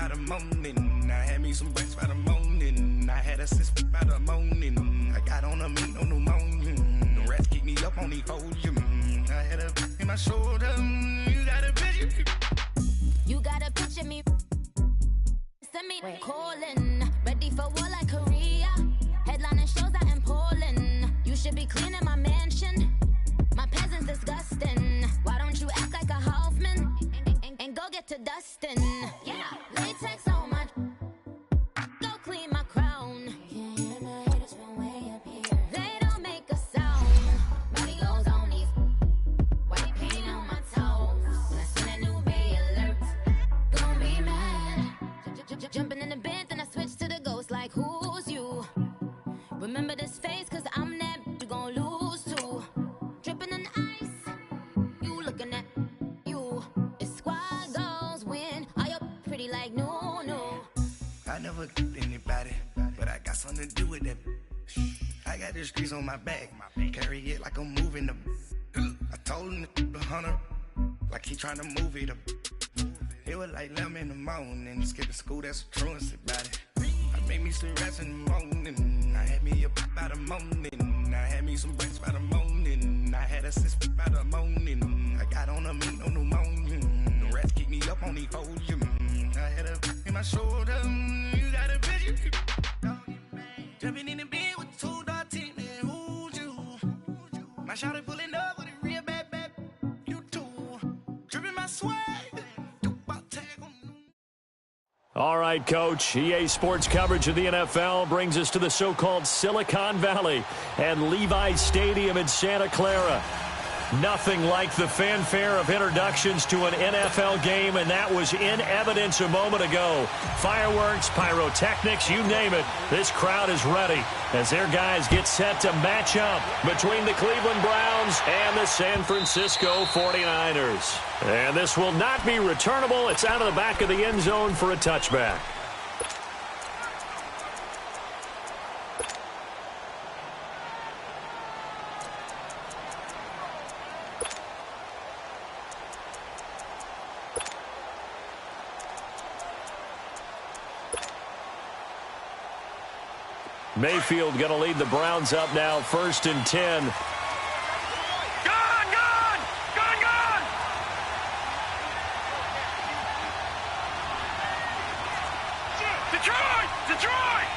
by the morning. I had me some breaks by the morning. I had a sis by the morning. I got on a meat, no pneumonia. The rats keep me up on the podium. I had a in my shoulder. You got a picture. You got a picture me. Send me calling. Ready for war like Korea. Headlining shows out in Poland. You should be cleaning my mansion. My peasants disgusting. Why don't you act like a Hoffman and go get to dustin'? Yeah, latex on my. Go clean my crown. Can't hear my haters from way up here. They don't make a sound. Body goes on these. White paint on my toes. When I send a new Bay alert, gonna be mad. Jumping in the bed, then I switch to the ghost like who's you? Remember this face, cause I'm that you gon' lose to. Dripping in ice, you looking at you. It's squad goals win. Are you pretty like no, no? I never did anybody, but I got something to do with that. I got the streets on my back, carry it like I'm moving the. I told him the hunter, like he trying to move it up. It was like 11 in the morning, skipping school, that's a truancy about it. I made me some rest in the morning, I had me up by the morning. I had me some breaks by the morning, I had a sis by the morning. I got on a meat, no pneumonia. The rats keep me up on the podium. I had a in my shoulder, you got a picture. Jumping in the bed with 2 dark teeth, man, who's you? My shawty pulling up with a real bad, you too. Dripping my swag. All right, Coach. EA Sports coverage of the NFL brings us to the so-called Silicon Valley and Levi's Stadium in Santa Clara. Nothing like the fanfare of introductions to an NFL game, and that was in evidence a moment ago. Fireworks, pyrotechnics, you name it. This crowd is ready as their guys get set to match up between the Cleveland Browns and the San Francisco 49ers. And this will not be returnable. It's out of the back of the end zone for a touchback. Mayfield going to lead the Browns up now, 1st and 10. Gone! Detroit!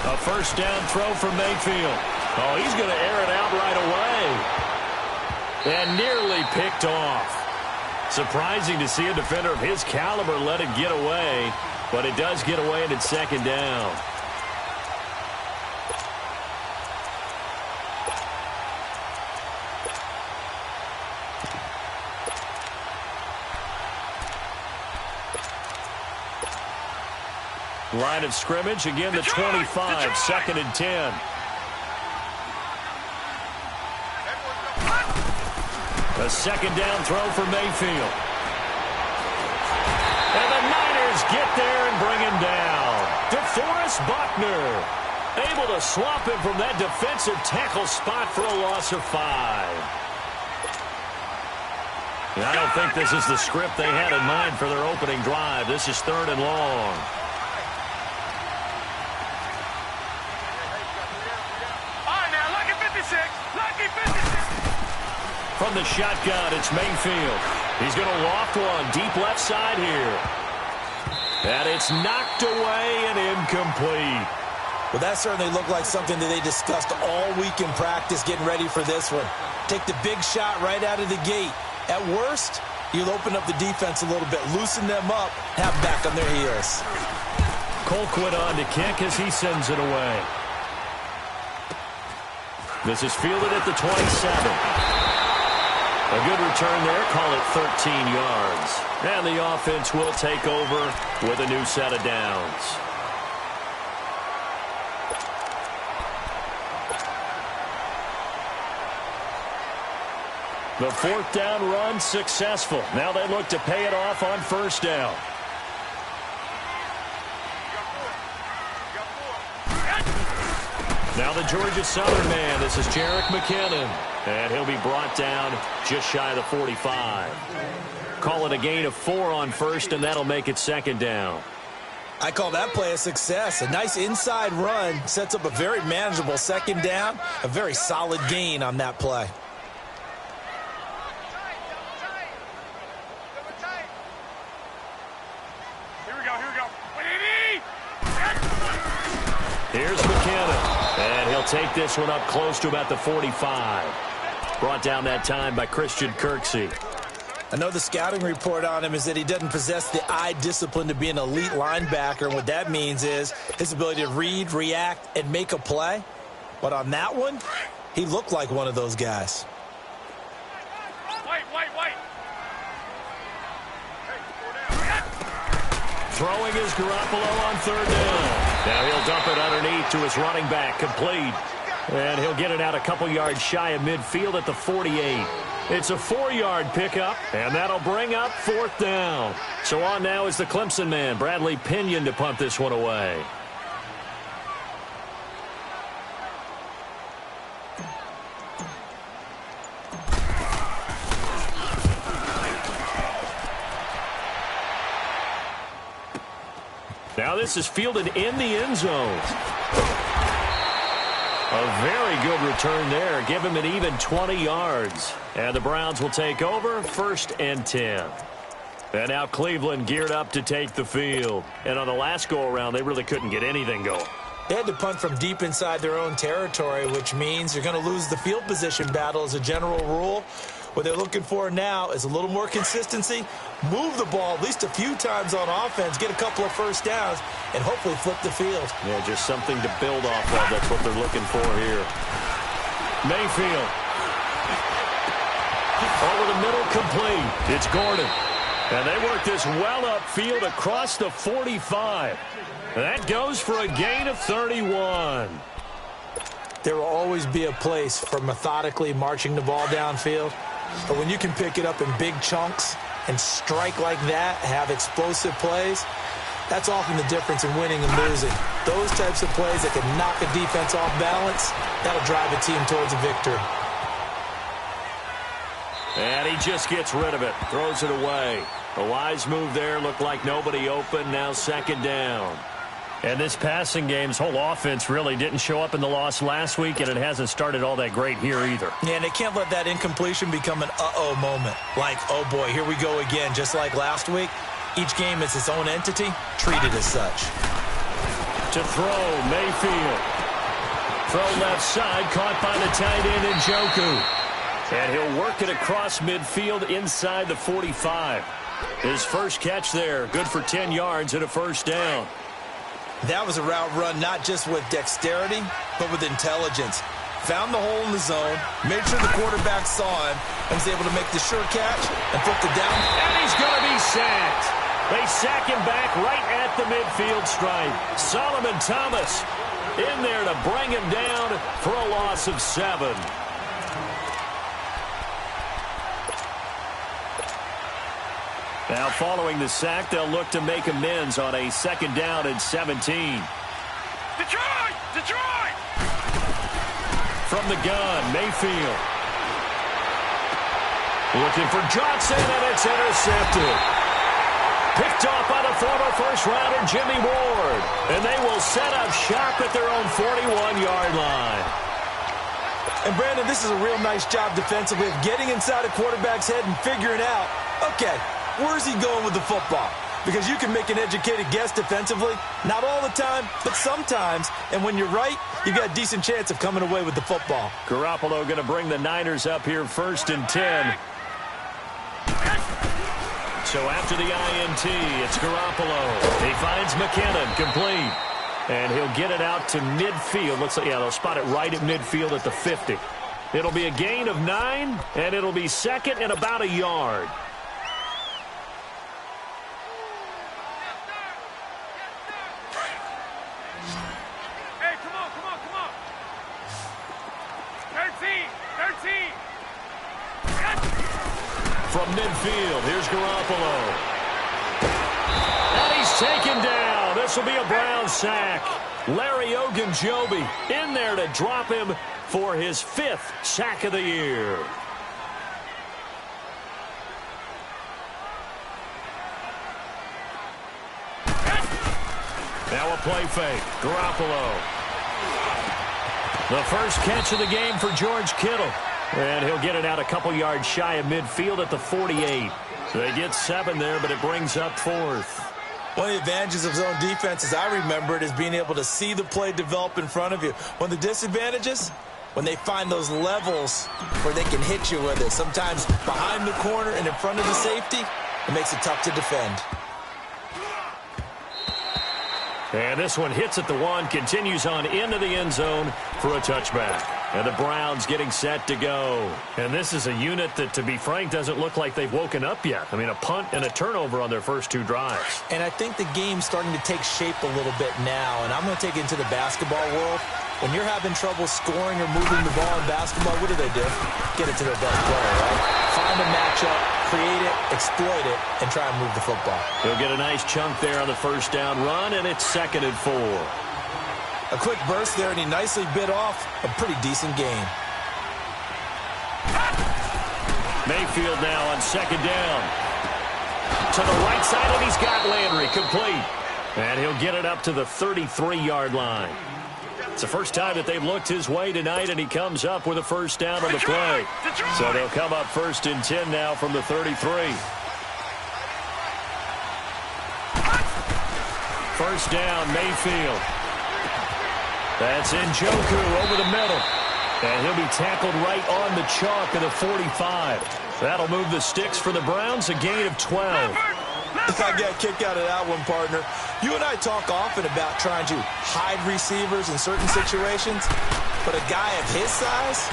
A first down throw for Mayfield. Oh, he's going to air it out right away. And nearly picked off. Surprising to see a defender of his caliber let it get away, but it does get away and it's 2nd down. Line of scrimmage, again the 25, 2nd and 10. A 2nd down throw for Mayfield. And the Niners get there and bring him down. DeForest Buckner able to swap him from that defensive tackle spot for a loss of 5. I don't think this is the script they had in mind for their opening drive. This is 3rd and long. From the shotgun, it's Mayfield. He's going to loft one deep left side here. And it's knocked away and incomplete. Well, that certainly looked like something that they discussed all week in practice getting ready for this one. Take the big shot right out of the gate. At worst, you'll open up the defense a little bit, loosen them up, have them back on their heels. Colquitt on to kick as he sends it away. This is fielded at the 27. A good return there, call it 13 yards. And the offense will take over with a new set of downs. The 4th down run successful. Now they look to pay it off on 1st down. Now the Georgia Southern man. This is Jerick McKinnon. And he'll be brought down just shy of the 45. Call it a gain of 4 on first, and that'll make it second down. I call that play a success. A nice inside run sets up a very manageable second down. A very solid gain on that play. Here's McKinnon, and he'll take this one up close to about the 45. Brought down that time by Christian Kirksey. I know the scouting report on him is that he doesn't possess the eye discipline to be an elite linebacker. And what that means is his ability to read, react, and make a play. But on that one, he looked like one of those guys. Throwing is Garoppolo on third down. Now he'll dump it underneath to his running back, complete. And he'll get it out a couple yards shy of midfield at the 48. It's a 4-yard pickup, and that'll bring up fourth down. So on now is the Clemson man, Bradley Pinion, to punt this one away. Now this is fielded in the end zone. A very good return there. Give him an even 20 yards. And the Browns will take over, 1st and 10. And now Cleveland geared up to take the field. And on the last go-around, they really couldn't get anything going. They had to punt from deep inside their own territory, which means you're going to lose the field position battle as a general rule. What they're looking for now is a little more consistency, move the ball at least a few times on offense, get a couple of first downs, and hopefully flip the field. Yeah, just something to build off of. That's what they're looking for here. Mayfield. Over the middle, complete. It's Gordon. And they work this well upfield across the 45. That goes for a gain of 31. There will always be a place for methodically marching the ball downfield. But when you can pick it up in big chunks and strike like that, have explosive plays, that's often the difference in winning and losing. Those types of plays that can knock a defense off balance, that'll drive a team towards a victory. And he just gets rid of it, throws it away. A wise move there, looked like nobody open, now second down. And this passing game's whole offense really didn't show up in the loss last week, and it hasn't started all that great here either. Yeah, and they can't let that incompletion become an uh-oh moment. Like, oh boy, here we go again, just like last week. Each game is its own entity, treated as such. To throw, Mayfield. Throw left side, caught by the tight end Njoku. And he'll work it across midfield inside the 45. His first catch there, good for 10 yards and a first down. That was a route run not just with dexterity, but with intelligence. Found the hole in the zone, made sure the quarterback saw him, and was able to make the sure catch and flip it down. And he's going to be sacked. They sack him back right at the midfield stripe. Solomon Thomas in there to bring him down for a loss of 7. Now, following the sack, they'll look to make amends on a second down and 17. Detroit! Detroit! From the gun, Mayfield. Looking for Johnson, and it's intercepted. Picked off by the former first-rounder Jimmy Ward. And they will set up shop at their own 41-yard line. And, Brandon, this is a real nice job defensively of getting inside a quarterback's head and figuring out, okay, where's he going with the football? Because you can make an educated guess defensively. Not all the time, but sometimes. And when you're right, you've got a decent chance of coming away with the football. Garoppolo going to bring the Niners up here 1st and 10. So after the INT, it's Garoppolo. He finds McKinnon, complete. And he'll get it out to midfield. Looks like, yeah, they'll spot it right at midfield at the 50. It'll be a gain of 9, and it'll be second and about a yard. From midfield, here's Garoppolo. And he's taken down. The this will be a Brown sack. Larry Ogunjobi in there to drop him for his 5th sack of the year. Now a play fake. Garoppolo. The first catch of the game for George Kittle. And he'll get it out a couple yards shy of midfield at the 48. So they get 7 there, but it brings up 4th. One of the advantages of zone defense, as I remember it, is being able to see the play develop in front of you. One of the disadvantages, when they find those levels where they can hit you with it. Sometimes behind the corner and in front of the safety, it makes it tough to defend. And this one hits at the 1, continues on into the end zone for a touchback. And the Browns getting set to go. And this is a unit that, to be frank, doesn't look like they've woken up yet. I mean, a punt and a turnover on their first 2 drives. And I think the game's starting to take shape a little bit now. And I'm going to take it into the basketball world. When you're having trouble scoring or moving the ball in basketball, what do? Get it to their best player, right? Find a matchup, create it, exploit it, and try and move the football. They'll get a nice chunk there on the first down run, and it's 2nd and 4. A quick burst there, and he nicely bit off a pretty decent gain. Mayfield now on 2nd down. To the right side, and he's got Landry complete. And he'll get it up to the 33-yard line. It's the first time that they've looked his way tonight, and he comes up with a first down on the play. So they'll come up 1st and 10 now from the 33. First down, Mayfield. That's Njoku over the middle. And he'll be tackled right on the chalk of the 45. That'll move the sticks for the Browns, a gain of 12. I got a kick out of that one, partner. You and I talk often about trying to hide receivers in certain situations, but a guy of his size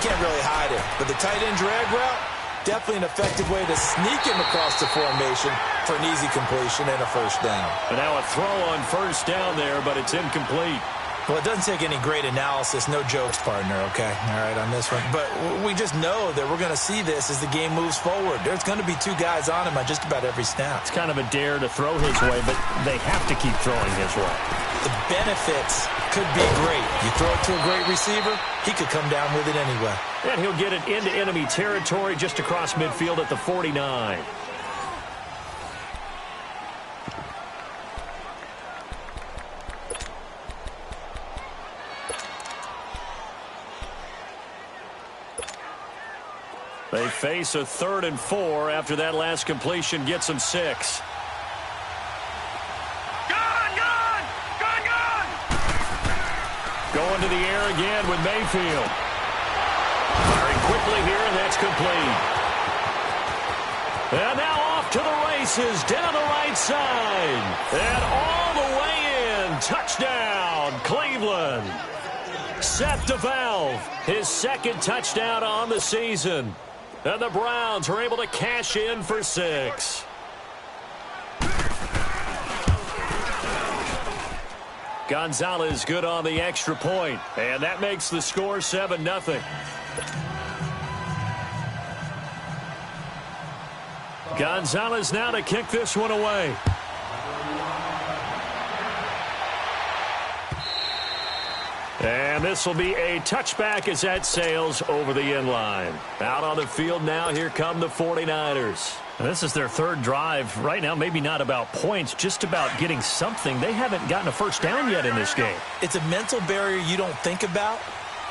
can't really hide it. But the tight end drag route, definitely an effective way to sneak him across the formation for an easy completion and a first down. And now a throw on first down there, but it's incomplete. Well, it doesn't take any great analysis. No jokes, partner, okay? All right, on this one. But we just know that we're going to see this as the game moves forward. There's going to be 2 guys on him on just about every snap. It's kind of a dare to throw his way, but they have to keep throwing his way. The benefits could be great. You throw it to a great receiver, he could come down with it anyway. And he'll get it into enemy territory just across midfield at the 49. They face a 3rd and 4 after that last completion gets them 6. Going to the air again with Mayfield. Firing quickly here, and that's complete. And now off to the races down the right side. And all the way in. Touchdown, Cleveland. Seth DeValve, his 2nd touchdown on the season. And the Browns are able to cash in for 6. Gonzalez good on the extra point, and that makes the score 7-0. Gonzalez now to kick this one away. And this will be a touchback as that sails over the end line. Out on the field now, here come the 49ers. And this is their 3rd drive. Right now, maybe not about points, just about getting something. They haven't gotten a first down yet in this game. It's a mental barrier you don't think about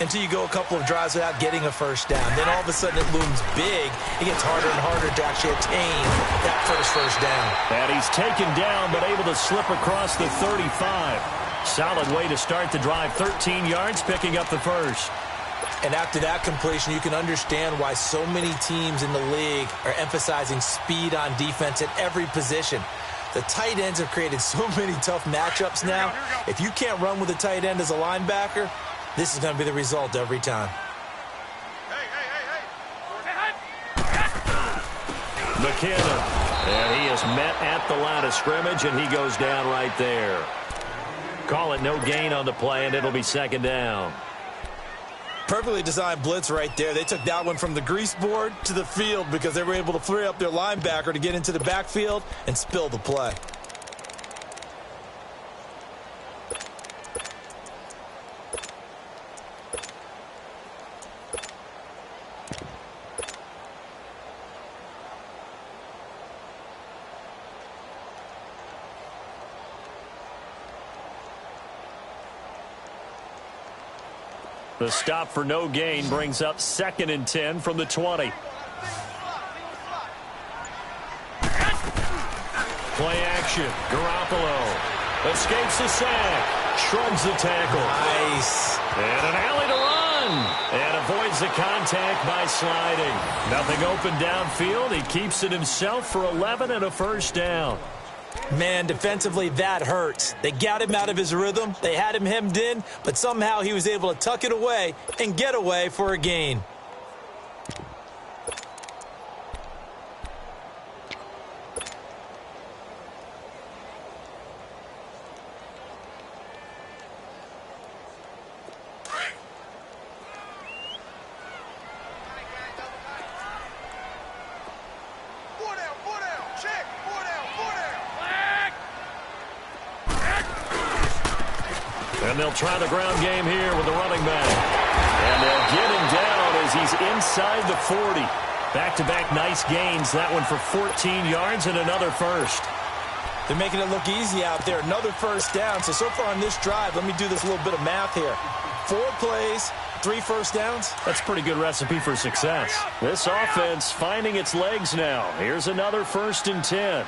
until you go a couple of drives without getting a first down. Then all of a sudden it looms big. It gets harder and harder to actually attain that first down. And he's taken down but able to slip across the 35. Solid way to start the drive. 13 yards, picking up the first. And after that completion, you can understand why so many teams in the league are emphasizing speed on defense at every position. The tight ends have created so many tough matchups now. If you can't run with a tight end as a linebacker, this is going to be the result every time. McKinnon. And he is met at the line of scrimmage, and he goes down right there. Call it no gain on the play, and it'll be 2nd down. Perfectly designed blitz right there. They took that one from the grease board to the field because they were able to free up their linebacker to get into the backfield and spill the play. The stop for no gain brings up 2nd and 10 from the 20. Play action. Garoppolo escapes the sack. Shrugs the tackle. Nice. And an alley to run. And avoids the contact by sliding. Nothing open downfield. He keeps it himself for 11 and a first down. Man, defensively, that hurts. They got him out of his rhythm. They had him hemmed in, but somehow he was able to tuck it away and get away for a gain. And they'll try the ground game here with the running back. And they'll get him down as he's inside the 40. Back-to-back nice gains. That one for 14 yards and another first. They're making it look easy out there. Another first down. So far on this drive, let me do this little bit of math here. 4 plays, 3 first downs. That's a pretty good recipe for success. This offense finding its legs now. Here's another 1st and 10.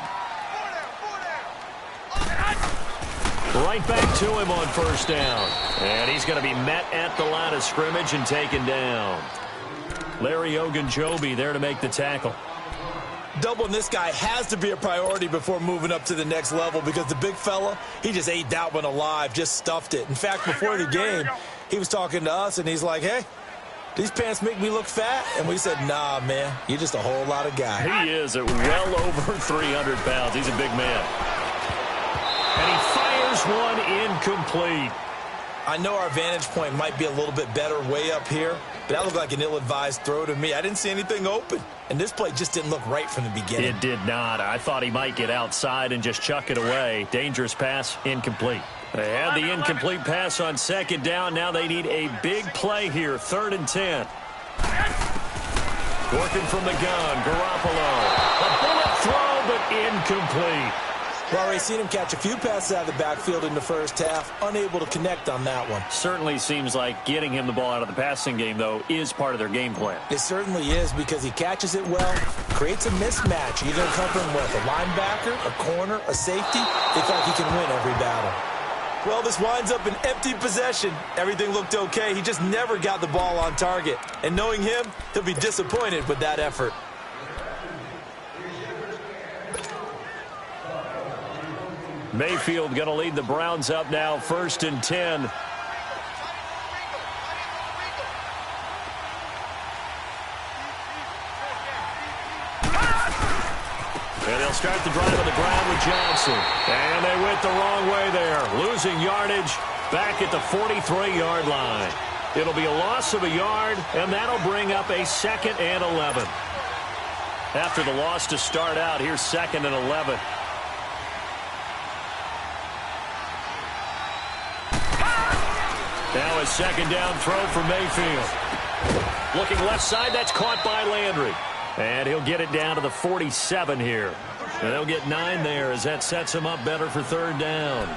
Right back to him on first down. And he's going to be met at the line of scrimmage and taken down. Larry Ogunjobi there to make the tackle. Doubling this guy has to be a priority before moving up to the next level because the big fella, he just ate that one alive, just stuffed it. In fact, before the game, he was talking to us, and he's like, hey, these pants make me look fat. And we said, nah, man, you're just a whole lot of guy. He is at well over 300 pounds. He's a big man. And he fires one incomplete. I know our vantage point might be a little bit better way up here, but that looked like an ill-advised throw to me. I didn't see anything open, and this play just didn't look right from the beginning. It did not. I thought he might get outside and just chuck it away. Dangerous pass, incomplete. They had the incomplete pass on 2nd down. Now they need a big play here, 3rd and 10. Working from the gun, Garoppolo. A bullet throw, but incomplete. We've already seen him catch a few passes out of the backfield in the first half, unable to connect on that one. Certainly seems like getting him the ball out of the passing game, though, is part of their game plan. It certainly is because he catches it well, creates a mismatch, either covering with a linebacker, a corner, a safety. They feel like he can win every battle. Well, this winds up an empty possession. Everything looked okay. He just never got the ball on target. And knowing him, he'll be disappointed with that effort. Mayfield going to lead the Browns up now, 1st and 10. And they'll start the drive on the ground with Johnson. And they went the wrong way there, losing yardage back at the 43-yard line. It'll be a loss of a yard, and that'll bring up a 2nd and 11. After the loss to start out, here's 2nd and 11. Now a 2nd down throw for Mayfield. Looking left side, that's caught by Landry. And he'll get it down to the 47 here. And they'll get 9 there as that sets him up better for 3rd down.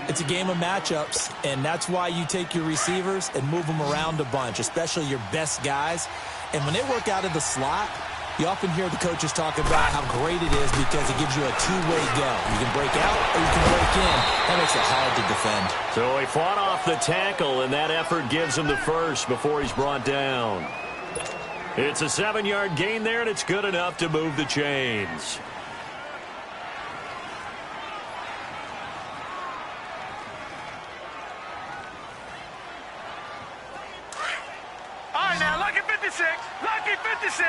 It's a game of matchups, and that's why you take your receivers and move them around a bunch, especially your best guys. And when they work out of the slot, you often hear the coaches talk about how great it is because it gives you a two-way go. You can break out or you can break in. That makes it hard to defend. So he fought off the tackle, and that effort gives him the first before he's brought down. It's a 7-yard gain there, and it's good enough to move the chains. All right, now, lucky 56. Lucky 56.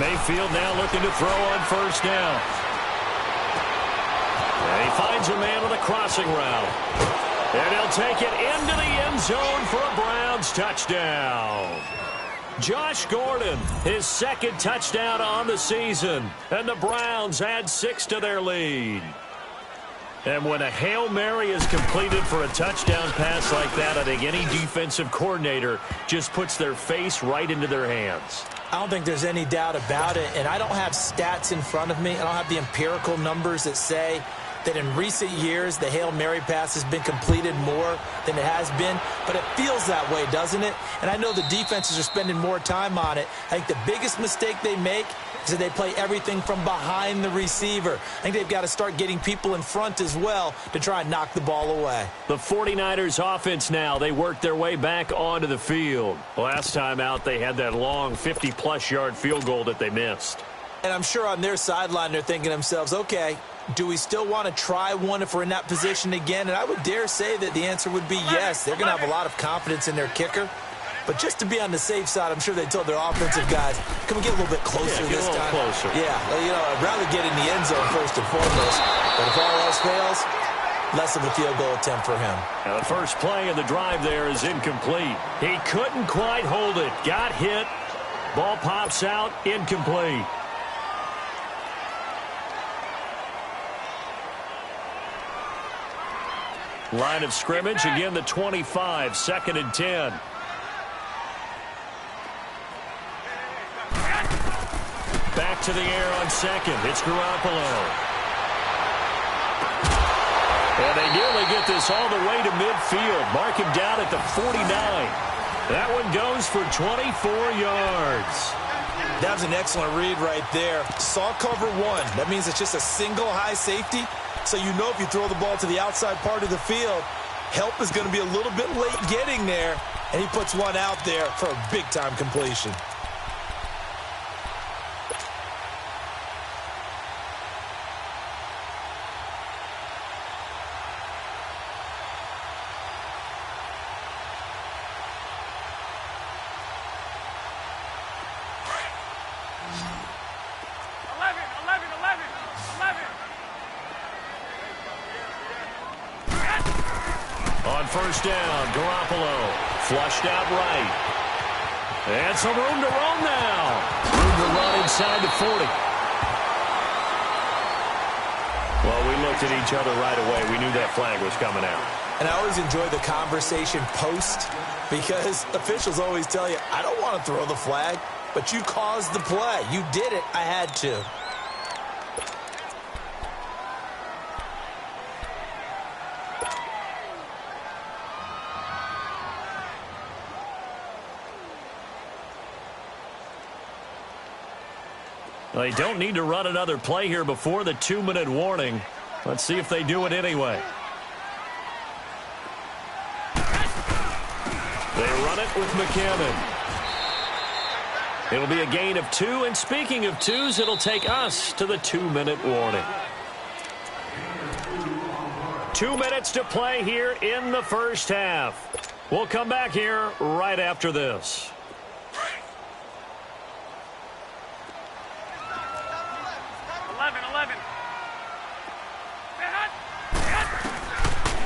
Mayfield now looking to throw on 1st down. And he finds a man with a crossing route. And he'll take it into the end zone for a Browns touchdown. Josh Gordon, his 2nd touchdown on the season. And the Browns add 6 to their lead. And when a Hail Mary is completed for a touchdown pass like that, I think any defensive coordinator just puts their face right into their hands. I don't think there's any doubt about it, and I don't have stats in front of me. I don't have the empirical numbers that say that in recent years the Hail Mary pass has been completed more than it has been, but it feels that way, doesn't it? And I know the defenses are spending more time on it. I think the biggest mistake they make is that they play everything from behind the receiver. I think they've got to start getting people in front as well to try and knock the ball away. The 49ers offense now, they work their way back onto the field. Last time out, they had that long 50-plus yard field goal that they missed. And I'm sure on their sideline they're thinking to themselves, okay, do we still want to try one if we're in that position again? And I would dare say that the answer would be yes. They're going to have a lot of confidence in their kicker. But just to be on the safe side, I'm sure they told their offensive guys, can we get a little bit closer this time? Closer. Yeah, I'd rather get in the end zone first and foremost. But if all else fails, less of a field goal attempt for him. Now the first play of the drive there is incomplete. He couldn't quite hold it. Got hit. Ball pops out. Incomplete. Line of scrimmage, again the 25, 2nd and 10. Back to the air on second. It's Garoppolo. And they nearly get this all the way to midfield. Mark him down at the 49. That one goes for 24 yards. That was an excellent read right there. Saw cover one. That means it's just a single high safety. So you know if you throw the ball to the outside part of the field, help is going to be a little bit late getting there. And he puts one out there for a big-time completion. First down, Garoppolo flushed out right. And some room to roam now. Room to run inside the 40. Well, we looked at each other right away. We knew that flag was coming out. And I always enjoy the conversation post because officials always tell you, I don't want to throw the flag, but you caused the play. You did it. I had to. They don't need to run another play here before the 2-minute warning. Let's see if they do it anyway. They run it with McCammon. It'll be a gain of 2, and speaking of 2s, it'll take us to the 2-minute warning. 2 minutes to play here in the first half. We'll come back here right after this.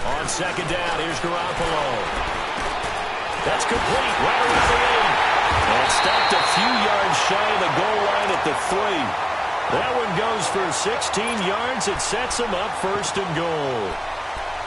On second down, here's Garoppolo. That's complete, right around the 8. And stopped a few yards shy of the goal line at the 3. That one goes for 16 yards. It sets them up 1st and goal.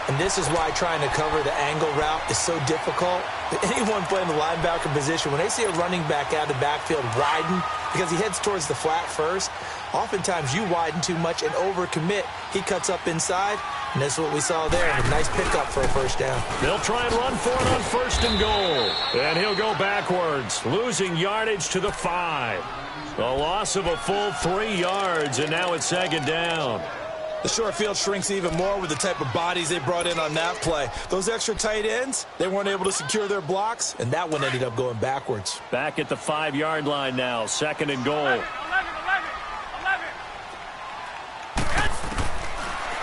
And this is why trying to cover the angle route is so difficult. Anyone playing the linebacker position, when they see a running back out of the backfield widen because he heads towards the flat first, oftentimes you widen too much and overcommit. He cuts up inside, and that's what we saw there. A nice pickup for a first down. They'll try and run for it on 1st and goal. And he'll go backwards, losing yardage to the 5. A loss of a full 3 yards, and now it's 2nd down. The short field shrinks even more with the type of bodies they brought in on that play. Those extra tight ends, they weren't able to secure their blocks, and that one ended up going backwards. Back at the 5-yard line now, 2nd and goal. 11.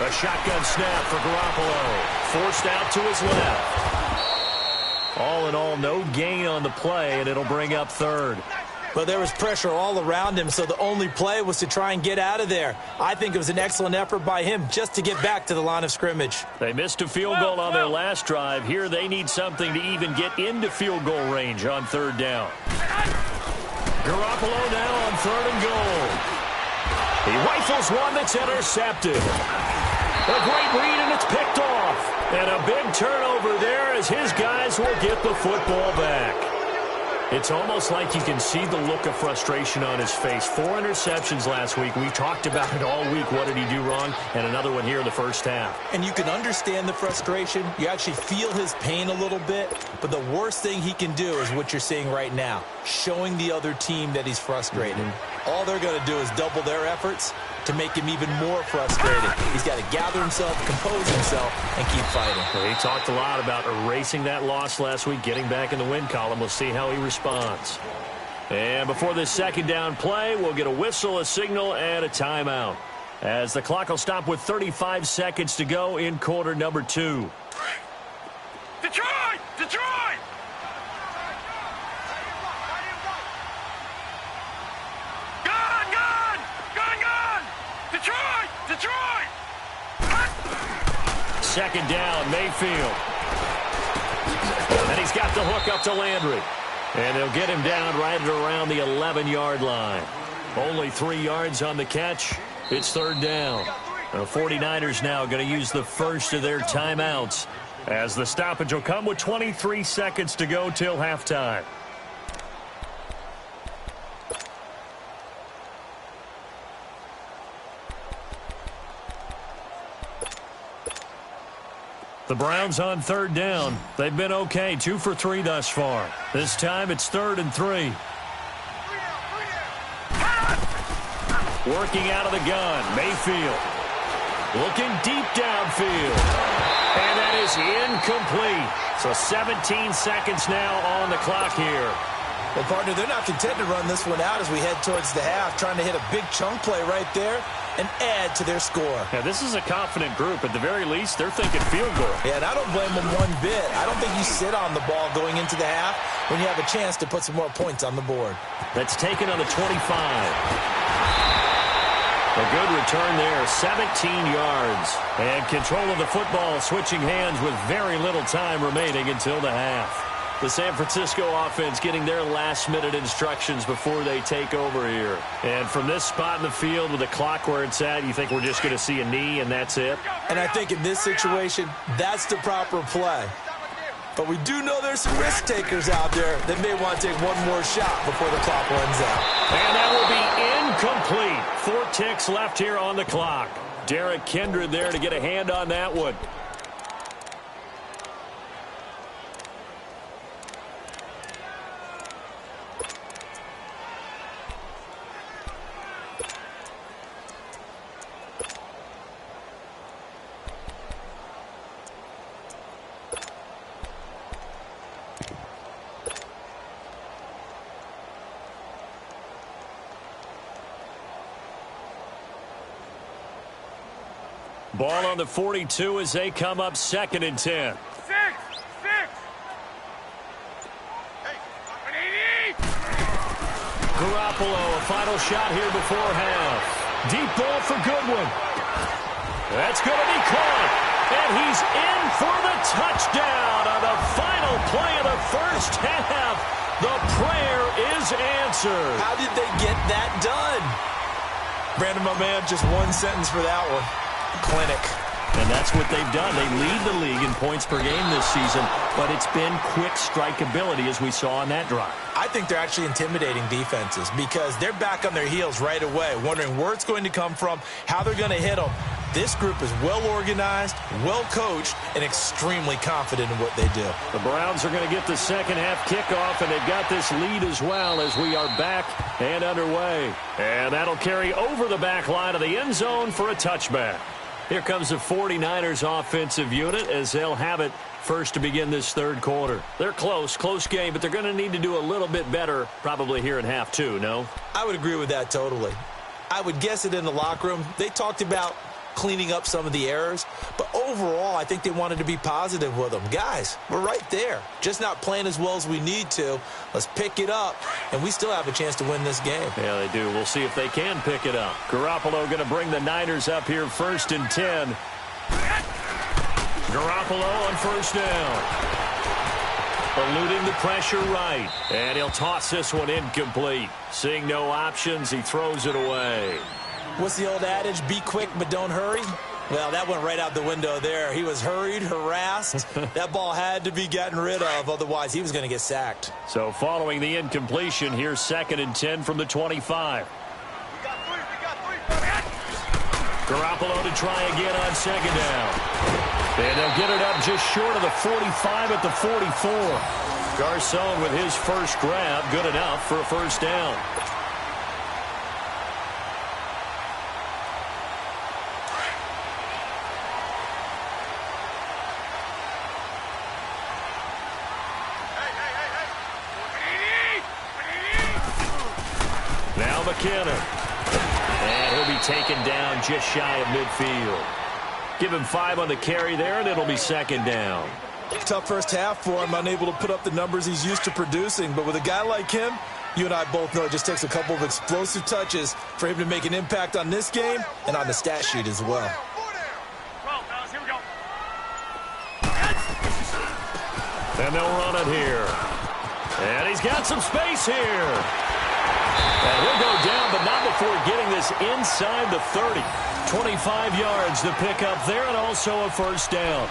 A shotgun snap for Garoppolo. Forced out to his left. All in all, no gain on the play, and it'll bring up 3rd. But there was pressure all around him, so the only play was to try and get out of there. I think it was an excellent effort by him just to get back to the line of scrimmage. They missed a field goal on their last drive. Here they need something to even get into field goal range on 3rd down. Garoppolo now on 3rd and goal. He rifles one that's intercepted. A great read, and it's picked off. And a big turnover there as his guys will get the football back. It's almost like you can see the look of frustration on his face. 4 interceptions last week. We talked about it all week. What did he do wrong? And another one here in the first half. And you can understand the frustration. You actually feel his pain a little bit. But the worst thing he can do is what you're seeing right now, showing the other team that he's frustrated. All they're going to do is double their efforts to make him even more frustrated. He's got to gather himself, compose himself, and keep fighting. Well, he talked a lot about erasing that loss last week, getting back in the win column. We'll see how he responds. And before this second down play, we'll get a whistle, a signal, and a timeout, as the clock will stop with 35 seconds to go in quarter number 2. Detroit! Detroit! Detroit! Detroit! Second down, Mayfield. And he's got the hook up to Landry. And they'll get him down right at around the 11-yard line. Only 3 yards on the catch. It's third down. The 49ers now going to use the first of their timeouts, as the stoppage will come with 23 seconds to go till halftime. The Browns on third down. They've been okay, 2 for 3 thus far. This time it's 3rd and 3. Working out of the gun, Mayfield. Looking deep downfield. And that is incomplete. So 17 seconds now on the clock here. Well, partner, they're not content to run this one out as we head towards the half, trying to hit a big chunk play right there and add to their score. Yeah, this is a confident group. At the very least, they're thinking field goal. Yeah, and I don't blame them one bit. I don't think you sit on the ball going into the half when you have a chance to put some more points on the board. That's taken on the 25. A good return there, 17 yards. And control of the football, switching hands with very little time remaining until the half. The San Francisco offense getting their last-minute instructions before they take over here. And from this spot in the field with the clock where it's at, you think we're just going to see a knee and that's it? And I think in this situation, that's the proper play. But we do know there's some risk takers out there that may want to take one more shot before the clock runs out. And that will be incomplete. 4 ticks left here on the clock. Derek Kindred there to get a hand on that one. Ball on the 42 as they come up 2nd and 10. 6. Hey, Garoppolo, a final shot here before half. Deep ball for Goodwin. That's going to be caught. And he's in for the touchdown on the final play of the first half. The prayer is answered. How did they get that done? Brandon, my man, just one sentence for that one. Clinic. And that's what they've done. They lead the league in points per game this season, but it's been quick strikeability as we saw on that drive. I think they're actually intimidating defenses because they're back on their heels right away, wondering where it's going to come from, how they're going to hit them. This group is well organized, well coached, and extremely confident in what they do. The Browns are going to get the second half kickoff, and they've got this lead as well as we are back and underway. And that'll carry over the back line of the end zone for a touchback. Here comes the 49ers offensive unit as they'll have it first to begin this third quarter. They're close game, but they're going to need to do a little bit better probably here in half 2, no? I would agree with that totally. I would guess it in the locker room. They talked about cleaning up some of the errors, but overall I think they wanted to be positive with them. Guys, we're right there, just not playing as well as we need to. Let's pick it up, and we still have a chance to win this game. Yeah, they do. We'll see if they can pick it up. Garoppolo going to bring the Niners up here 1st and 10. Garoppolo on first down. Eluding the pressure right, and he'll toss this one incomplete. Seeing no options, he throws it away. What's the old adage? Be quick, but don't hurry. Well, that went right out the window there. He was hurried, harassed. That ball had to be gotten rid of, otherwise he was going to get sacked. So following the incompletion, here's 2nd and 10 from the 25. Garoppolo to try again on 2nd down. And they'll get it up just short of the 45 at the 44. Garcon with his first grab, good enough for a first down. Now McKinnon. And he'll be taken down just shy of midfield. Give him 5 on the carry there, and it'll be 2nd down. Tough first half for him, unable to put up the numbers he's used to producing. But with a guy like him, you and I both know it just takes a couple of explosive touches for him to make an impact on this game and on the stat sheet as well. And they'll run it here. And he's got some space here. And he'll go down, but not before getting this inside the 30. 25 yards to pick up there, and also a first down.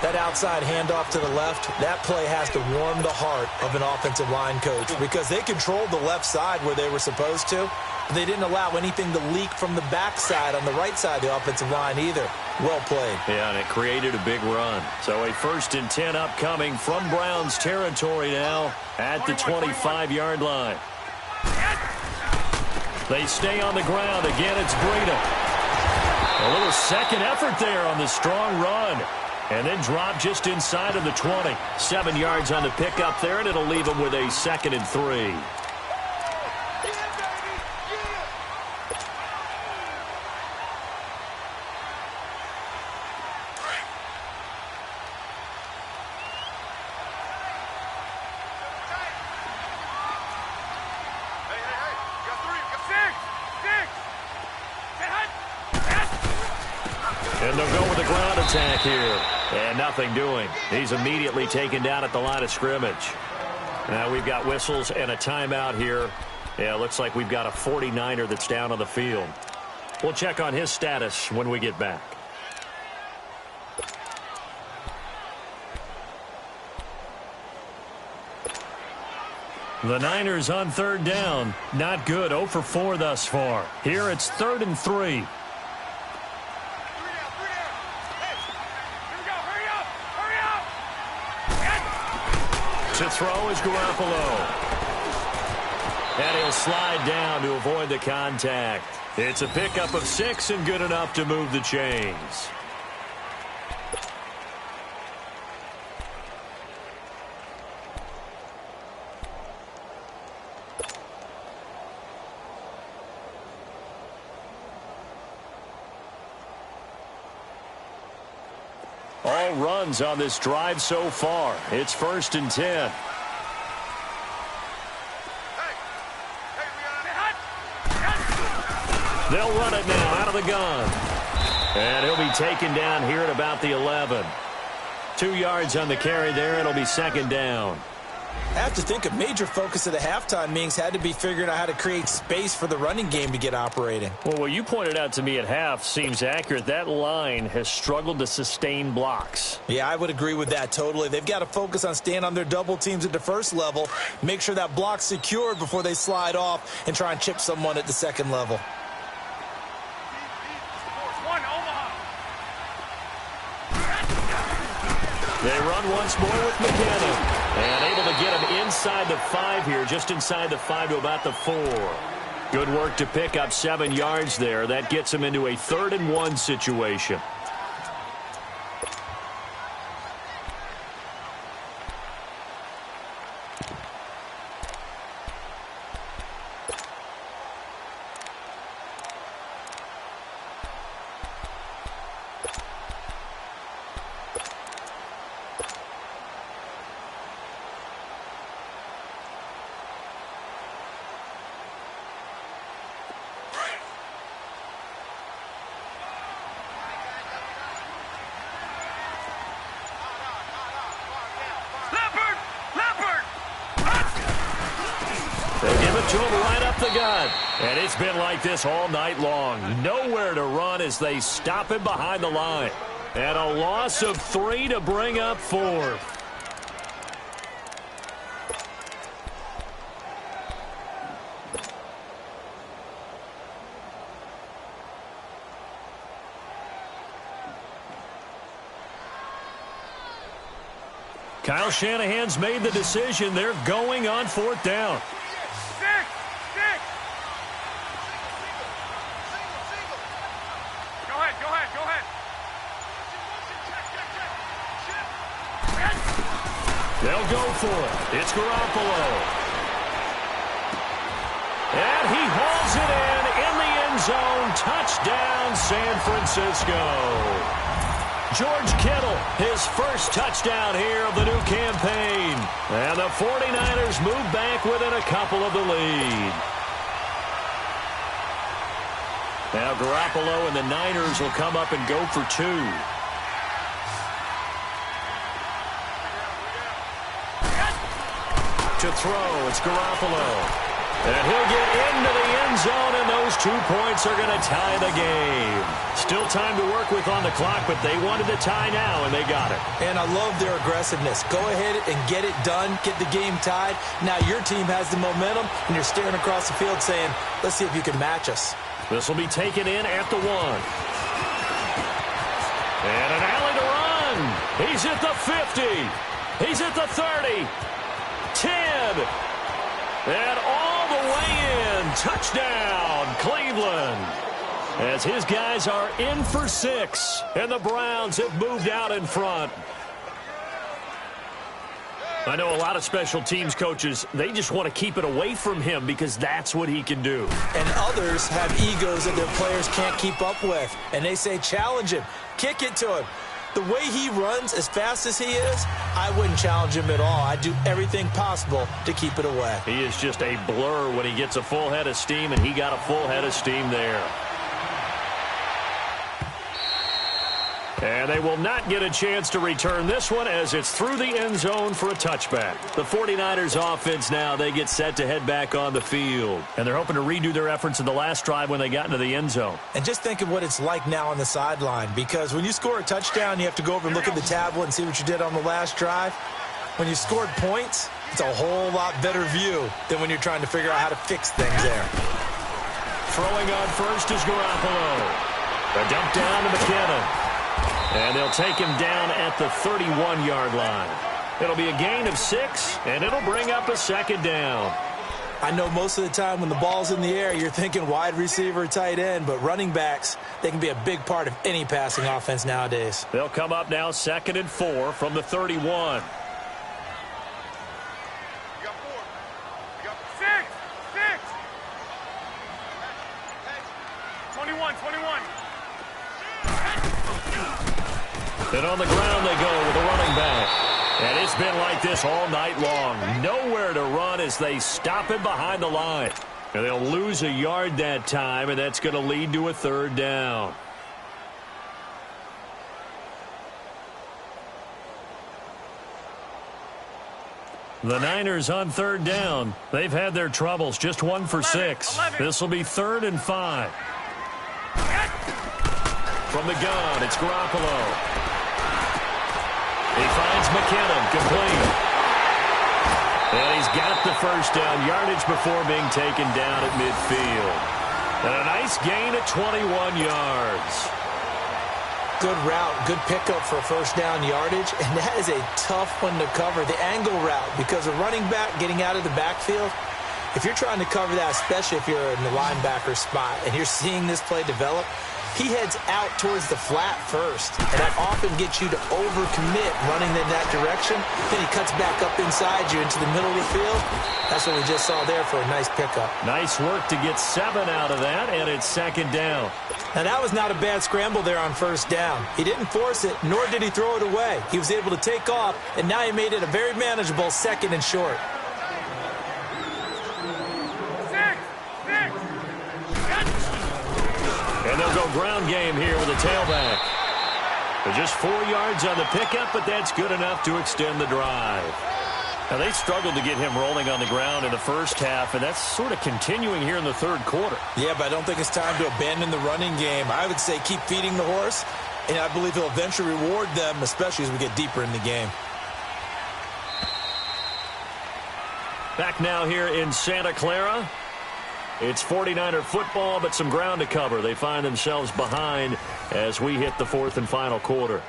That outside handoff to the left, that play has to warm the heart of an offensive line coach because they controlled the left side where they were supposed to. But they didn't allow anything to leak from the backside on the right side of the offensive line either. Well played. Yeah, and it created a big run. So a 1st and 10 upcoming from Browns territory now at the 25-yard line. They stay on the ground. Again, it's Breida. A little second effort there on the strong run. And then drop just inside of the 20. 7 yards on the pickup there, and it'll leave him with a 2nd and 3. And they'll go with the ground attack here. And nothing doing. He's immediately taken down at the line of scrimmage. Now we've got whistles and a timeout here. Yeah, it looks like we've got a 49er that's down on the field. We'll check on his status when we get back. The Niners on 3rd down. Not good. 0 for 4 thus far. Here it's 3rd and 3. To throw is Garoppolo. And he'll slide down to avoid the contact. It's a pickup of 6 and good enough to move the chains. All runs on this drive so far. It's 1st and 10. They'll run it now out of the gun. And he'll be taken down here at about the 11. 2 yards on the carry there. It'll be 2nd down. I have to think a major focus of the halftime meetings had to be figuring out how to create space for the running game to get operating. Well, what you pointed out to me at half seems accurate. That line has struggled to sustain blocks. Yeah, I would agree with that totally. They've got to focus on staying on their double teams at the first level, make sure that block's secured before they slide off and try and chip someone at the second level. They run once more with McKinnon. And able to get him inside the 5 here, just inside the 5 to about the 4. Good work to pick up 7 yards there. That gets him into a 3rd and 1 situation. To him right up the gut. And it's been like this all night long. Nowhere to run as they stop him behind the line. And a loss of 3 to bring up 4. Kyle Shanahan's made the decision. They're going on 4th down. They'll go for it. It's Garoppolo. And he hauls it in the end zone. Touchdown, San Francisco. George Kittle, his first touchdown here of the new campaign. And the 49ers move back within a couple of the lead. Now Garoppolo and the Niners will come up and go for 2. To throw, it's Garoppolo. And he'll get into the end zone, and those 2 points are going to tie the game. Still time to work with on the clock, but they wanted the tie now, and they got it. And I love their aggressiveness. Go ahead and get it done, get the game tied. Now your team has the momentum, and you're staring across the field saying, let's see if you can match us. This will be taken in at the 1. And an alley to run. He's at the 50. He's at the 30. 10. And all the way in. Touchdown, Cleveland. As his guys are in for 6. And the Browns have moved out in front. I know a lot of special teams coaches, they just want to keep it away from him because that's what he can do. And others have egos that their players can't keep up with. And they say, challenge him. Kick it to him. The way he runs as fast as he is, I wouldn't challenge him at all. I'd do everything possible to keep it away. He is just a blur when he gets a full head of steam, and he got a full head of steam there. And they will not get a chance to return this one as it's through the end zone for a touchback. The 49ers offense now, they get set to head back on the field. And they're hoping to redo their efforts in the last drive when they got into the end zone. And just think of what it's like now on the sideline, because when you score a touchdown, you have to go over and look at the tablet and see what you did on the last drive. When you scored points, it's a whole lot better view than when you're trying to figure out how to fix things there. Throwing on first is Garoppolo. A dump down to McKinnon. And they'll take him down at the 31-yard line. It'll be a gain of 6, and it'll bring up a 2nd down. I know most of the time when the ball's in the air, you're thinking wide receiver, tight end, but running backs, they can be a big part of any passing offense nowadays. They'll come up now 2nd and 4 from the 31. And on the ground they go with a running back. And it's been like this all night long. Nowhere to run as they stop him behind the line. And they'll lose a yard that time, and that's going to lead to a 3rd down. The Niners on 3rd down. They've had their troubles. Just 1 for 6. This will be 3rd and 5. From the gun, it's Garoppolo. He finds McKinnon, complete. And he's got the first down yardage before being taken down at midfield. And a nice gain of 21 yards. Good route, good pickup for first down yardage, and that is a tough one to cover, the angle route, because a running back getting out of the backfield, if you're trying to cover that, especially if you're in the linebacker spot and you're seeing this play develop, he heads out towards the flat first, and that often gets you to overcommit running in that direction. Then he cuts back up inside you into the middle of the field. That's what we just saw there for a nice pickup. Nice work to get 7 out of that, and it's 2nd down. Now, that was not a bad scramble there on first down. He didn't force it, nor did he throw it away. He was able to take off, and now he made it a very manageable 2nd and short. And they'll go ground game here with a tailback. They're just 4 yards on the pickup, but that's good enough to extend the drive. Now, they struggled to get him rolling on the ground in the first half, and that's sort of continuing here in the third quarter. Yeah, but I don't think it's time to abandon the running game. I would say keep feeding the horse, and I believe he'll eventually reward them, especially as we get deeper in the game. Back now here in Santa Clara. It's 49er football, but some ground to cover. They find themselves behind as we hit the fourth and final quarter.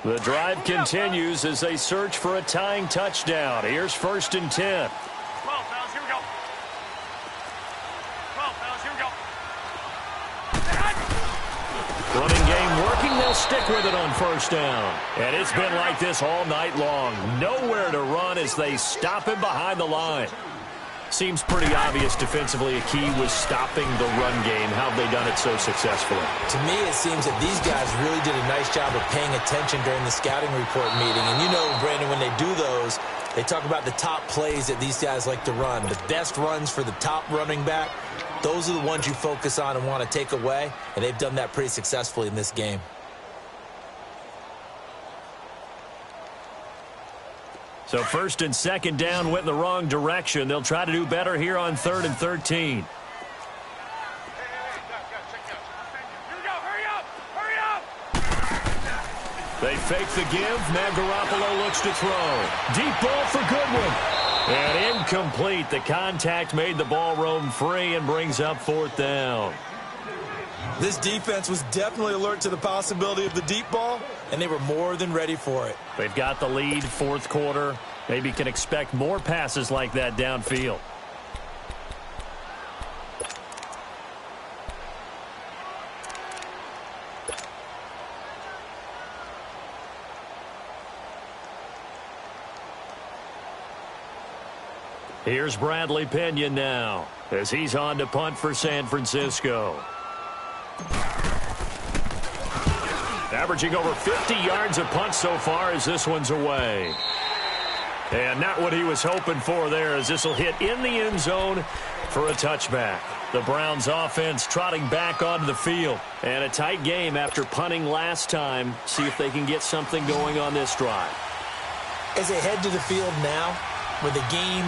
The drive continues as they search for a tying touchdown. Here's 1st and 10. 12, fellas, here we go. 12, fellas, here we go. Running game working. They'll stick with it on 1st down. And it's been like this all night long. Nowhere to run as they stop him behind the line. Seems pretty obvious defensively a key was stopping the run game. How have they done it so successfully? To me, it seems that these guys really did a nice job of paying attention during the scouting report meeting. And you know, Brandon, when they do those, they talk about the top plays that these guys like to run. The best runs for the top running back, those are the ones you focus on and want to take away. And they've done that pretty successfully in this game. So 1st and 2nd down went in the wrong direction. They'll try to do better here on 3rd and 13. Here we go, hurry up, hurry up. They fake the give. Now Garoppolo looks to throw. Deep ball for Goodwin. And incomplete. The contact made the ball roam free and brings up 4th down. This defense was definitely alert to the possibility of the deep ball, and they were more than ready for it. They've got the lead, 4th quarter. Maybe can expect more passes like that downfield. Here's Bradley Pinion now as he's on to punt for San Francisco. Averaging over 50 yards a punt so far as this one's away. And not what he was hoping for there as this will hit in the end zone for a touchback. The Browns offense trotting back onto the field. And a tight game after punting last time. See if they can get something going on this drive. As they head to the field now, with the game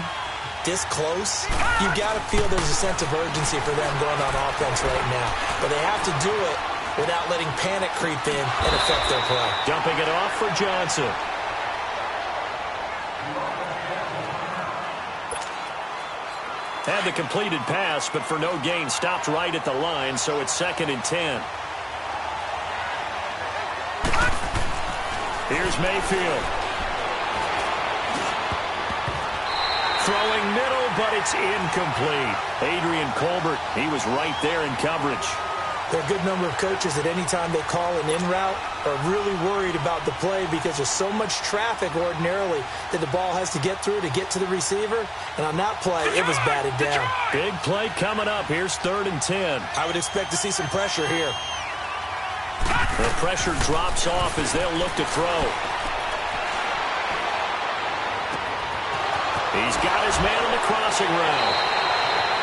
this close, you got to feel there's a sense of urgency for them going on offense right now. But they have to do it without letting panic creep in and affect their play. Dumping it off for Johnson. Had the completed pass, but for no gain, stopped right at the line, so it's 2nd and 10. Here's Mayfield. Throwing middle, but it's incomplete. Adrian Colbert, he was right there in coverage. There are a good number of coaches that any time they call an in route are really worried about the play because there's so much traffic ordinarily that the ball has to get through to get to the receiver. And on that play, it was batted down. Big play coming up. Here's 3rd and 10. I would expect to see some pressure here. The pressure drops off as they'll look to throw. He's got his man on the crossing route.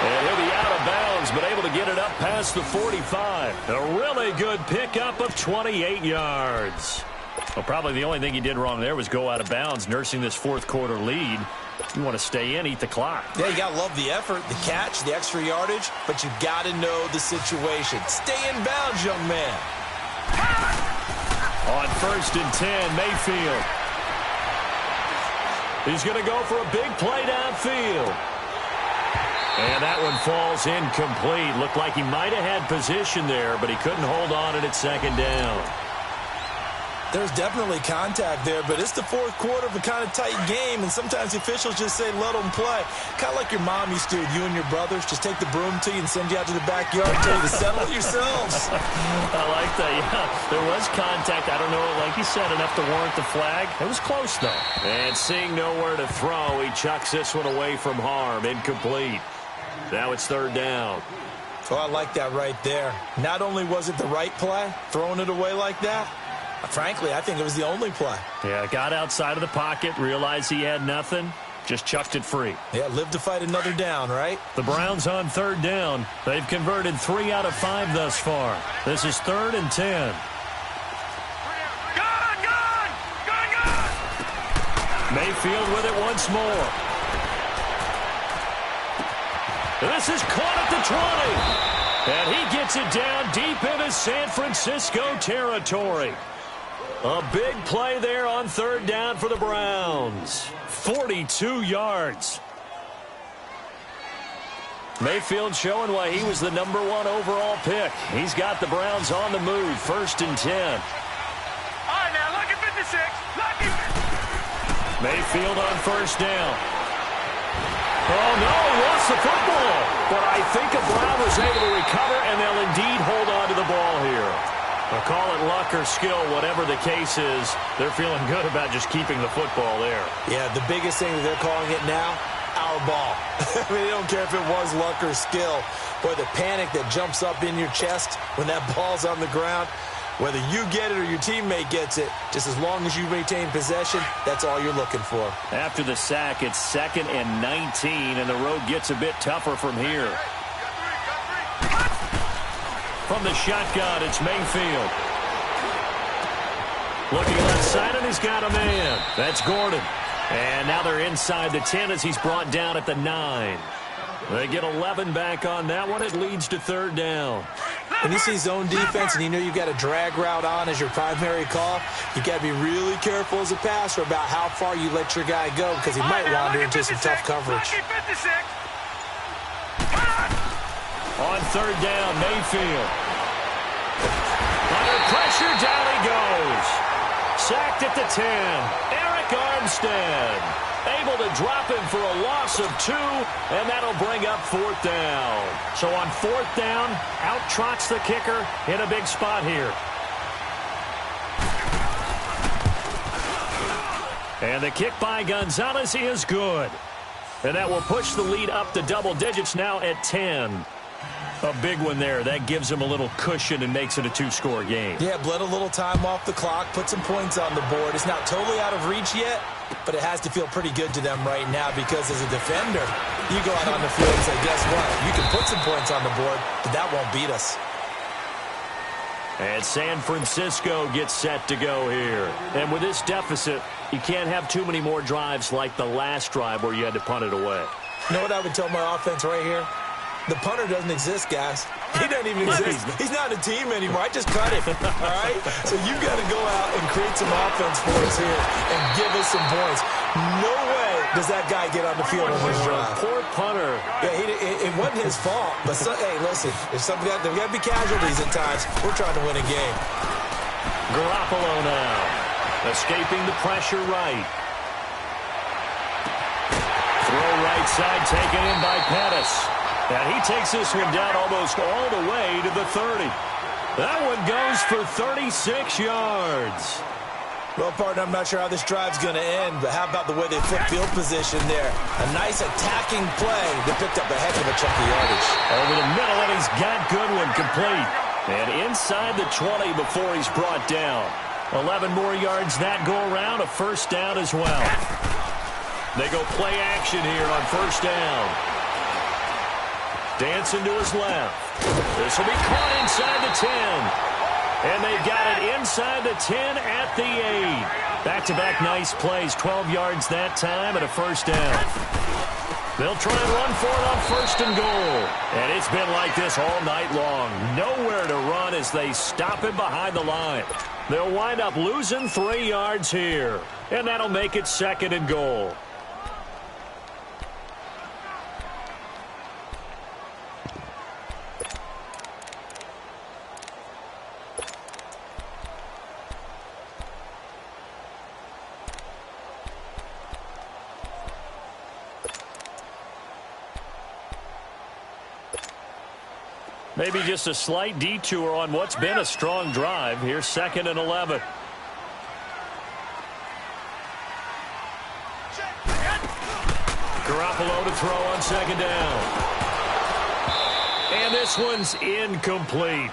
And he'll be out of bounds, but able to get it up past the 45. A really good pickup of 28 yards. Well, probably the only thing he did wrong there was go out of bounds, nursing this 4th quarter lead. You want to stay in, eat the clock. Yeah, you got to love the effort, the catch, the extra yardage, but you got to know the situation. Stay in bounds, young man. On 1st and 10, Mayfield. He's going to go for a big play downfield. And that one falls incomplete. Looked like he might have had position there, but he couldn't hold on it at 2nd down. There's definitely contact there, but it's the 4th quarter of a kind of tight game, and sometimes the officials just say, let them play. Kind of like your mom used to with you and your brothers. Just take the broom to you and send you out to the backyard and tell you to settle it yourselves. I like that, yeah. There was contact. I don't know, like you said, enough to warrant the flag. It was close, though. And seeing nowhere to throw, he chucks this one away from harm. Incomplete. Now it's 3rd down. Oh, I like that right there. Not only was it the right play, throwing it away like that, Frankly, I think it was the only play. Yeah, got outside of the pocket, realized he had nothing, just chucked it free. Yeah, live to fight another down, right? The Browns on third down. They've converted 3 out of 5 thus far. This is 3rd and 10. Mayfield with it once more. This is caught at the 20. And he gets it down deep into San Francisco territory. A big play there on third down for the Browns. 42 yards. Mayfield showing why he was the #1 overall pick. He's got the Browns on the move. 1st and 10. All right, now, lucky 56. Lucky. Mayfield on 1st down. Oh, no, he lost the football. But I think a Brown was able to recover, and they'll indeed hold on to the ball here. I'll call it luck or skill, whatever the case is. They're feeling good about just keeping the football there. Yeah, the biggest thing that they're calling it now, our ball. I mean, they don't care if it was luck or skill. Boy, the panic that jumps up in your chest when that ball's on the ground, whether you get it or your teammate gets it, just as long as you retain possession, that's all you're looking for. After the sack, it's 2nd and 19, and the road gets a bit tougher from here. From the shotgun, it's Mayfield. Looking left side, and he's got a man. That's Gordon. And now they're inside the 10 as he's brought down at the 9. They get 11 back on that one. It leads to 3rd down. When you see zone defense and you know you've got a drag route on as your primary call, you've got to be really careful as a passer about how far you let your guy go because he might wander into some tough coverage. On 3rd down, Mayfield. Under pressure, down he goes. Sacked at the 10. Eric Armstead able to drop him for a loss of 2, and that'll bring up 4th down. So on 4th down, out trots the kicker in a big spot here. And the kick by Gonzalez is good. And that will push the lead up to double digits now at 10. A big one there. That gives him a little cushion and makes it a 2-score game. Yeah, bled a little time off the clock, put some points on the board. It's not totally out of reach yet, but it has to feel pretty good to them right now because as a defender, you go out on the field and say, guess what? You can put some points on the board, but that won't beat us. And San Francisco gets set to go here. And with this deficit, you can't have too many more drives like the last drive where you had to punt it away. You know what I would tell my offense right here? The punter doesn't exist, guys. He doesn't even exist. He's not a team anymore. I just cut him, all right? So you've got to go out and create some offense for us here and give us some points. No way does that guy get on the field on this drive. Poor punter. Yeah, it wasn't his fault. But, hey, listen, there's got to be casualties at times. We're trying to win a game. Garoppolo now. Escaping the pressure right. Throw right side taken in by Pettis. And he takes this one down almost all the way to the 30. That one goes for 36 yards. Well, partner, I'm not sure how this drive's going to end, but how about the way they flip field position there? A nice attacking play that picked up a heck of a chunk of yardage. Over the middle, and he's got Goodwin complete. And inside the 20 before he's brought down. 11 more yards that go around, a 1st down as well. They go play action here on 1st down. Dancing to his left. This will be caught inside the 10. And they've got it inside the 10 at the 8. Back-to-back nice plays. 12 yards that time and a 1st down. They'll try and run for it on 1st and goal. And it's been like this all night long. Nowhere to run as they stop him behind the line. They'll wind up losing 3 yards here. And that'll make it 2nd and goal. Maybe just a slight detour on what's been a strong drive. Here's 2nd and 11. Garoppolo to throw on 2nd down. And this one's incomplete.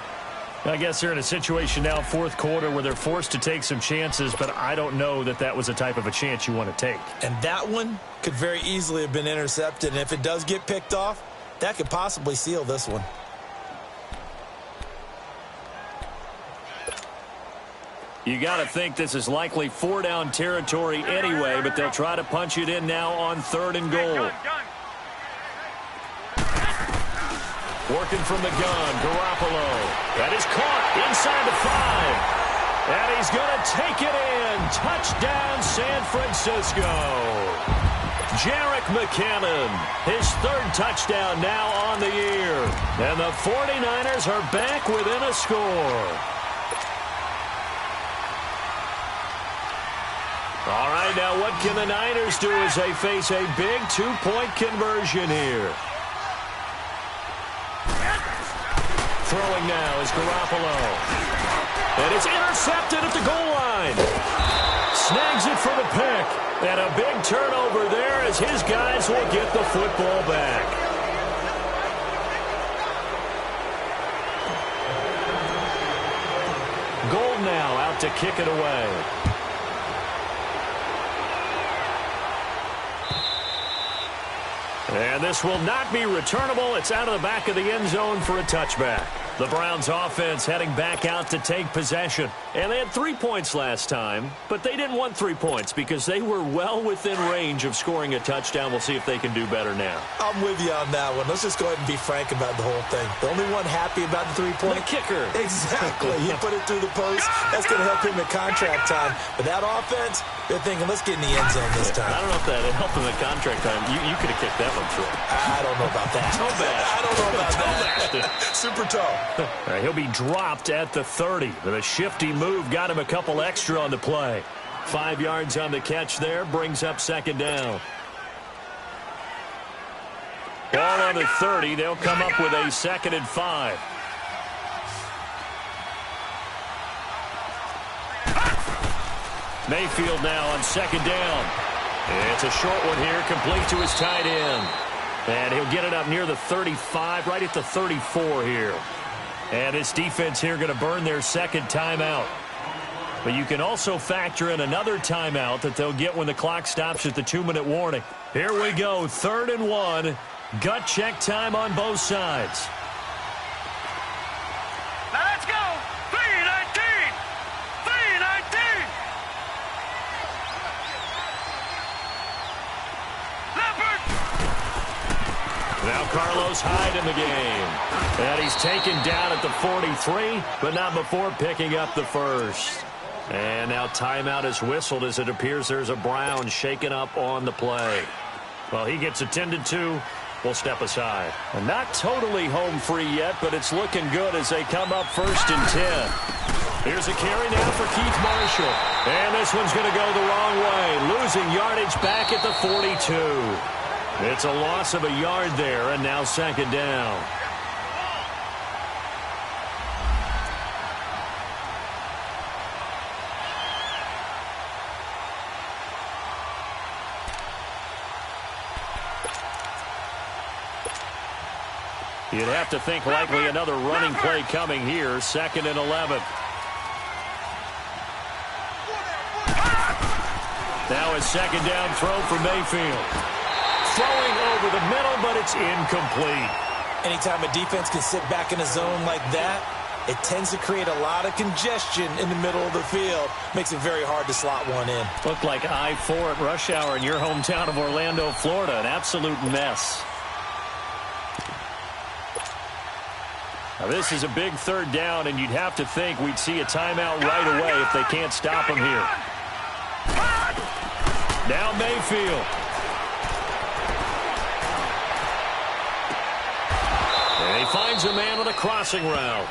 I guess they're in a situation now, fourth quarter, where they're forced to take some chances, but I don't know that that was the type of a chance you want to take. And that one could very easily have been intercepted, and if it does get picked off, that could possibly seal this one. You got to think this is likely four-down territory anyway, but they'll try to punch it in now on 3rd and goal. Working from the gun, Garoppolo. That is caught inside the 5. And he's going to take it in. Touchdown, San Francisco. Jerick McKinnon, his 3rd touchdown now on the year. And the 49ers are back within a score. All right, now what can the Niners do as they face a big 2-point conversion here? Throwing now is Garoppolo. And it's intercepted at the goal line. Snags it for the pick. And a big turnover there as his guys will get the football back. Gold now out to kick it away. And this will not be returnable. It's out of the back of the end zone for a touchback. The Browns offense heading back out to take possession. And they had 3 points last time, but they didn't want 3 points because they were well within range of scoring a touchdown. We'll see if they can do better now. I'm with you on that one. Let's just go ahead and be frank about the whole thing. The only one happy about the 3-point? The kicker. Exactly. He put it through the post. That's going to help him at contract time. But that offense, they're thinking, let's get in the end zone this time. I don't know if that helped him at contract time. You could have kicked that one through. I don't know about that. Toe bash. I don't know about that. Super toe. All right, he'll be dropped at the 30. But a shifty move got him a couple extra on the play. 5 yards on the catch there, brings up 2nd down. Ball on the 30. They'll come up with a 2nd and 5. Mayfield now on 2nd down. It's a short one here, complete to his tight end. And he'll get it up near the 35, right at the 34 here. And this defense here going to burn their 2nd timeout. But you can also factor in another timeout that they'll get when the clock stops at the 2-minute warning. Here we go, 3rd and 1. Gut check time on both sides. Now let's go. 3-19. 3-19. Leopard. Now Carlos Hyde in the game. And he's taken down at the 43, but not before picking up the 1st. And now timeout is whistled as it appears there's a Brown shaken up on the play. Well, he gets attended to. We'll step aside. And not totally home free yet, but it's looking good as they come up 1st and 10. Here's a carry now for Keith Marshall. And this one's going to go the wrong way. Losing yardage back at the 42. It's a loss of a yard there, and now 2nd down. You'd have to think likely another running play coming here. 2nd and 11. Now a 2nd down throw for Mayfield. Throwing over the middle, but it's incomplete. Anytime a defense can sit back in a zone like that, it tends to create a lot of congestion in the middle of the field. Makes it very hard to slot one in. Looked like I-4 at rush hour in your hometown of Orlando, Florida. An absolute mess. Now, this is a big 3rd down, and you'd have to think we'd see a timeout right away if they can't stop him here. Now Mayfield. And he finds a man on a crossing route.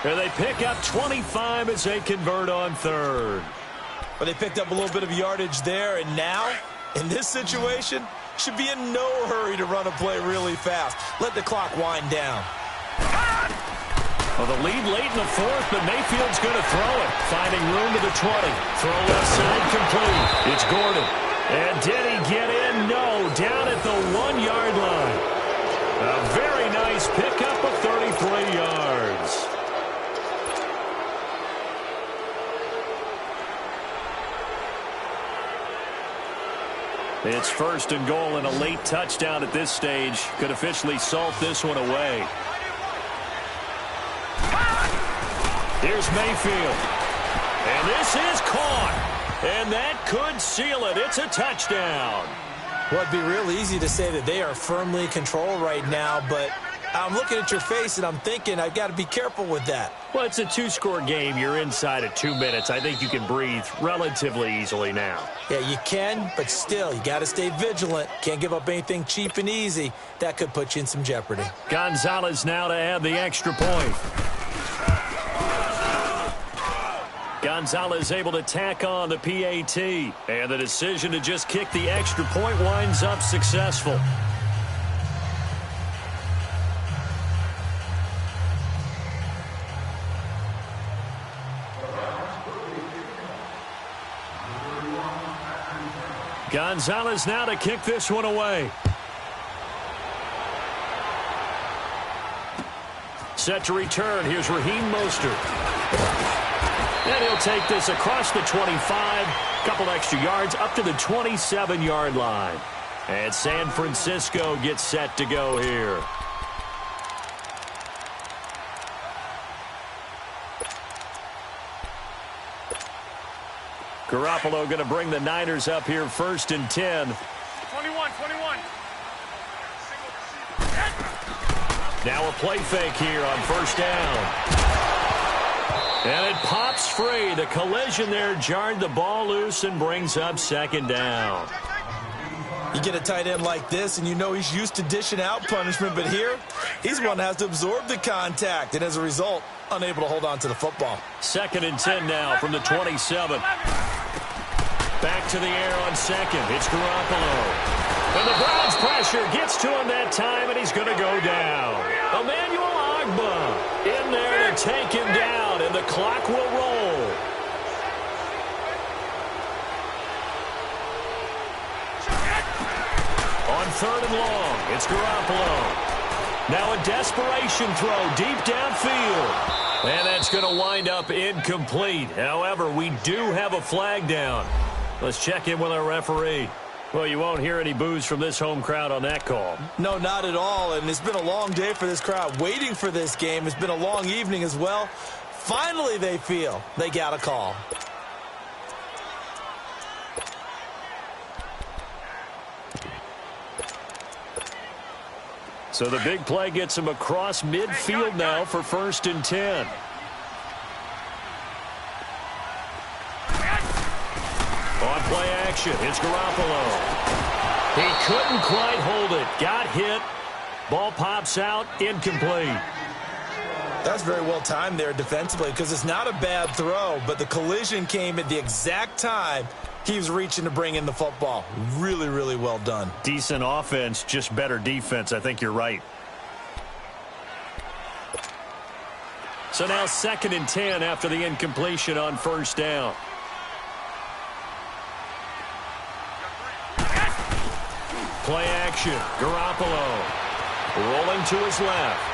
And they pick up 25 as they convert on 3rd. But they picked up a little bit of yardage there, and now, in this situation, should be in no hurry to run a play really fast. Let the clock wind down. Well, the lead late in the 4th, but Mayfield's going to throw it. Finding room to the 20. Throw left side complete. It's Gordon. And did he get in? No. Down at the 1-yard line. A very nice pickup of 33 yards. It's first and goal, and a late touchdown at this stage could officially salt this one away. Here's Mayfield. And this is caught. And that could seal it. It's a touchdown. Well, it'd be real easy to say that they are firmly in control right now, but I'm looking at your face and I'm thinking I've got to be careful with that. Well, it's a two-score game. You're inside of 2 minutes. I think you can breathe relatively easily now. Yeah, you can, but still, you got to stay vigilant. Can't give up anything cheap and easy. That could put you in some jeopardy. Gonzalez now to add the extra point. Gonzalez able to tack on the PAT. And the decision to just kick the extra point winds up successful. Gonzalez now to kick this one away. Set to return. Here's Raheem Mostert. And he'll take this across the 25. Couple extra yards up to the 27-yard line. And San Francisco gets set to go here. Garoppolo going to bring the Niners up here first and 10. 21. Now a play fake here on first down. And it pops free. The collision there jarred the ball loose and brings up second down. You get a tight end like this, and you know he's used to dishing out punishment, but here, he's one that has to absorb the contact, and as a result, unable to hold on to the football. Second and 10 now from the 27. Back to the air on second. It's Garoppolo. And the Browns pressure gets to him that time, and he's going to go down. Emmanuel Ogbah in there to take him down, and the clock will roll. On third and long, it's Garoppolo. Now a desperation throw deep downfield. And that's going to wind up incomplete. However, we do have a flag down. Let's check in with our referee. Well, you won't hear any boos from this home crowd on that call. No, not at all, and it's been a long day for this crowd waiting for this game. It's been a long evening as well. Finally, they feel they got a call. So the big play gets him across midfield now for first and 10. On play action, it's Garoppolo. He couldn't quite hold it. Got hit. Ball pops out, incomplete. That's very well timed there defensively because it's not a bad throw, but the collision came at the exact time he was reaching to bring in the football. Really, really well done. Decent offense, just better defense. I think you're right. So now second and 10 after the incompletion on first down. Play action. Garoppolo rolling to his left.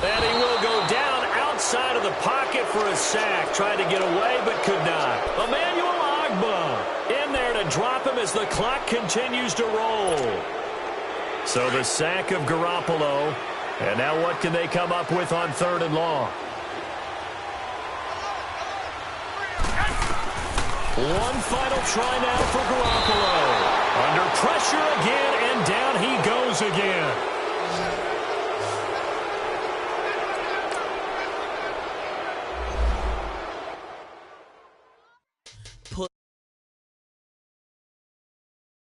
And he will go down outside of the pocket for a sack. Tried to get away, but could not. Emmanuel Ogbah in there to drop him as the clock continues to roll. So the sack of Garoppolo. And now what can they come up with on third and long? One final try now for Garoppolo. Under pressure again, and down he goes again.